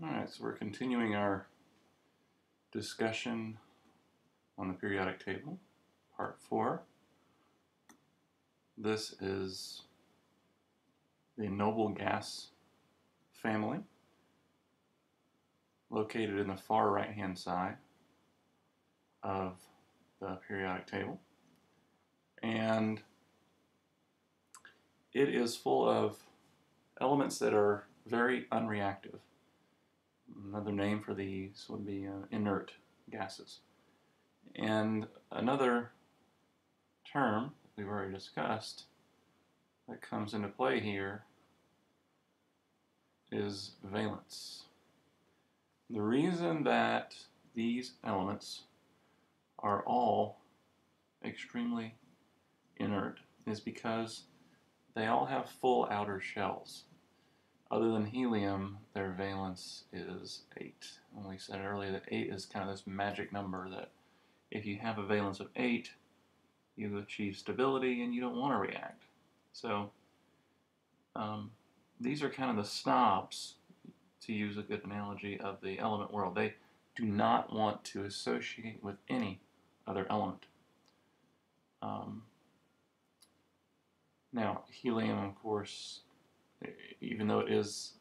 Alright, so we're continuing our discussion on the periodic table, part 4. This is the noble gas family, located in the far right-hand side of the periodic table. And it is full of elements that are very unreactive. Another name for these would be inert gases. And another term we've already discussed that comes into play here is valence. The reason that these elements are all extremely inert is because they all have full outer shells. Other than helium, their valence is 8. And we said earlier that 8 is kind of this magic number that if you have a valence of 8, you achieve stability and you don't want to react. So these are kind of the snobs, to use a good analogy, of the element world. They do not want to associate with any other element. Now, helium, of course, even though it is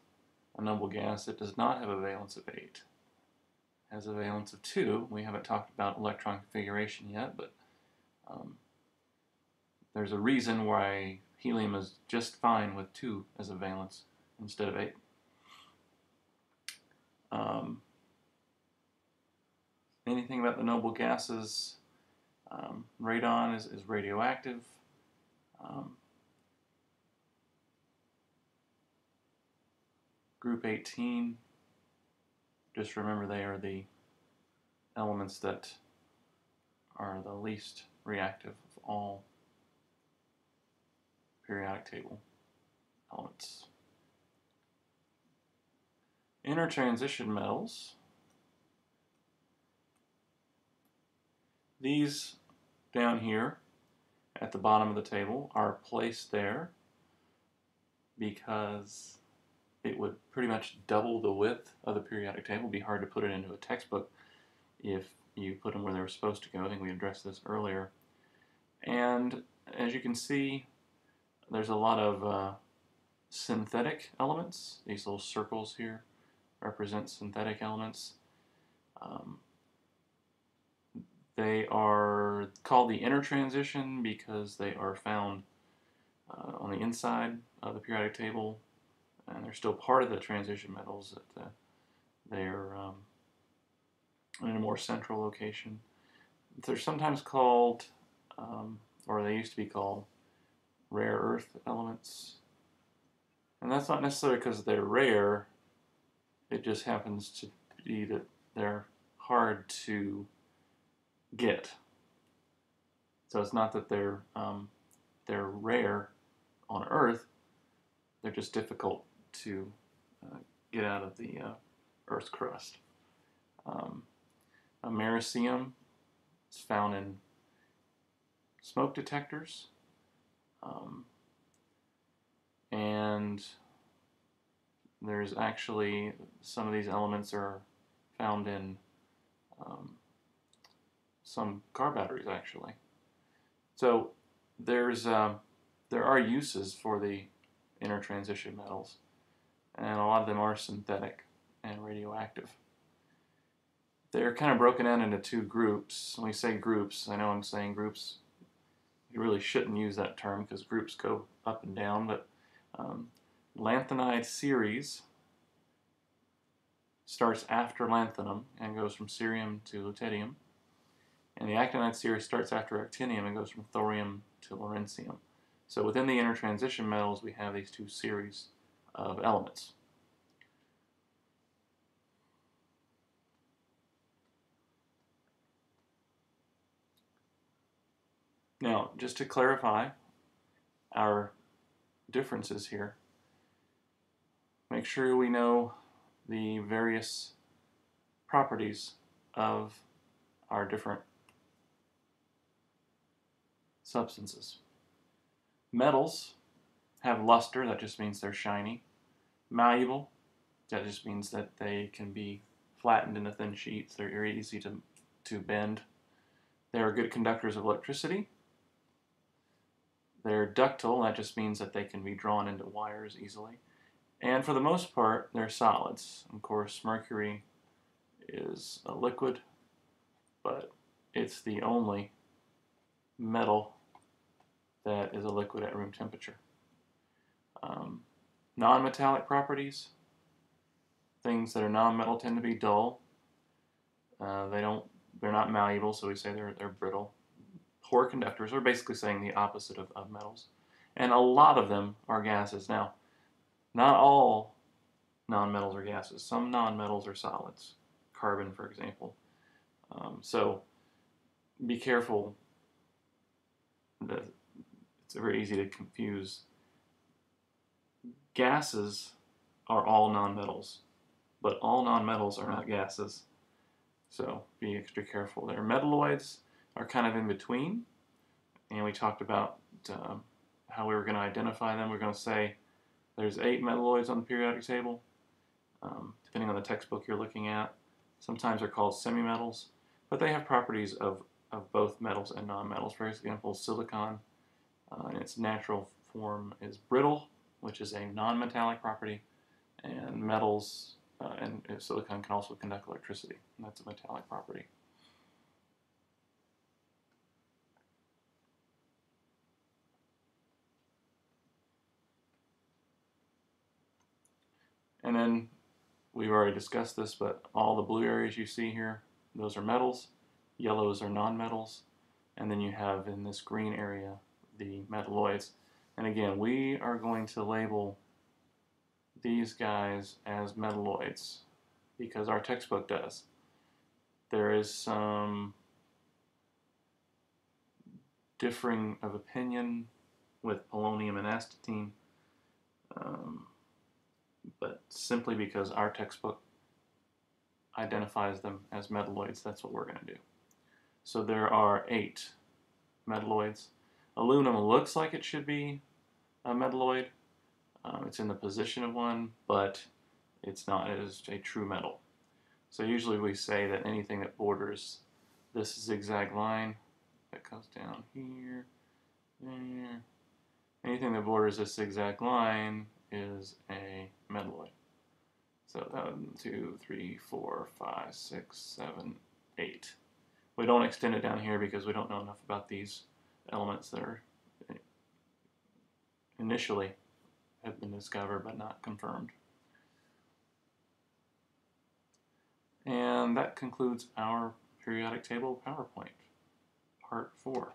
a noble gas, it does not have a valence of 8. It has a valence of 2. We haven't talked about electron configuration yet, but there's a reason why helium is just fine with 2 as a valence instead of 8. Anything about the noble gases, radon is radioactive. Group 18, just remember they are the elements that are the least reactive of all periodic table elements. Intertransition metals. These down here at the bottom of the table are placed there because it would pretty much double the width of the periodic table. It'd be hard to put it into a textbook if you put them where they were supposed to go. I think we addressed this earlier. And as you can see, there's a lot of synthetic elements. These little circles here represent synthetic elements. They are called the intertransition because they are found on the inside of the periodic table, and they're still part of the transition metals. That they're in a more central location. They're sometimes called, or they used to be called, rare earth elements. And that's not necessarily because they're rare. It just happens to be that they're hard to get. So it's not that they're rare on Earth. They're just difficult to get out of the Earth's crust. Americium is found in smoke detectors, and there's actually some of these elements are found in some car batteries, actually. So there are uses for the intertransition metals, and a lot of them are synthetic and radioactive. They're kind of broken down into 2 groups. When we say groups, I know I'm saying groups. You really shouldn't use that term because groups go up and down, but lanthanide series starts after lanthanum and goes from cerium to lutetium. And the actinide series starts after actinium and goes from thorium to lawrencium. So within the intertransition metals, we have these 2 series of elements. Now, just to clarify our differences here, make sure we know the various properties of our different substances. Metals have luster, that just means they're shiny. Malleable, That just means that they can be flattened into thin sheets. They're very easy to bend. They are good conductors of electricity. They're ductile. That just means that they can be drawn into wires easily. And for the most part, they're solids. Of course, mercury is a liquid, but it's the only metal that is a liquid at room temperature. Non-metallic properties, things that are non-metal tend to be dull. They're not malleable, so we say they're brittle. Poor conductors, we're basically saying the opposite of metals. And a lot of them are gases. Now, not all non-metals are gases. Some non-metals are solids. Carbon, for example. So be careful. It's very easy to confuse. Gases are all non-metals, but all non-metals are not gases. So be extra careful there. Metalloids are kind of in between, and we talked about how we were going to identify them. We're going to say there's 8 metalloids on the periodic table, depending on the textbook you're looking at. Sometimes they're called semimetals, but they have properties of both metals and non-metals. For example, silicon in its natural form is brittle, which is a non-metallic property, and metals and silicon can also conduct electricity, and that's a metallic property. And then we've already discussed this, but all the blue areas you see here, those are metals, yellows are non-metals, and then you have in this green area the metalloids. And again, we are going to label these guys as metalloids because our textbook does. There is some differing of opinion with polonium and astatine, but simply because our textbook identifies them as metalloids, that's what we're going to do. So there are 8 metalloids. Aluminum looks like it should be a metalloid. It's in the position of one, but it's not. It is a true metal. So usually we say that anything that borders this zigzag line that comes down here, there, anything that borders this zigzag line is a metalloid. So 1, 2, 3, 4, 5, 6, 7, 8. We don't extend it down here because we don't know enough about these elements that are initially have been discovered but not confirmed. And that concludes our periodic table PowerPoint, part 4.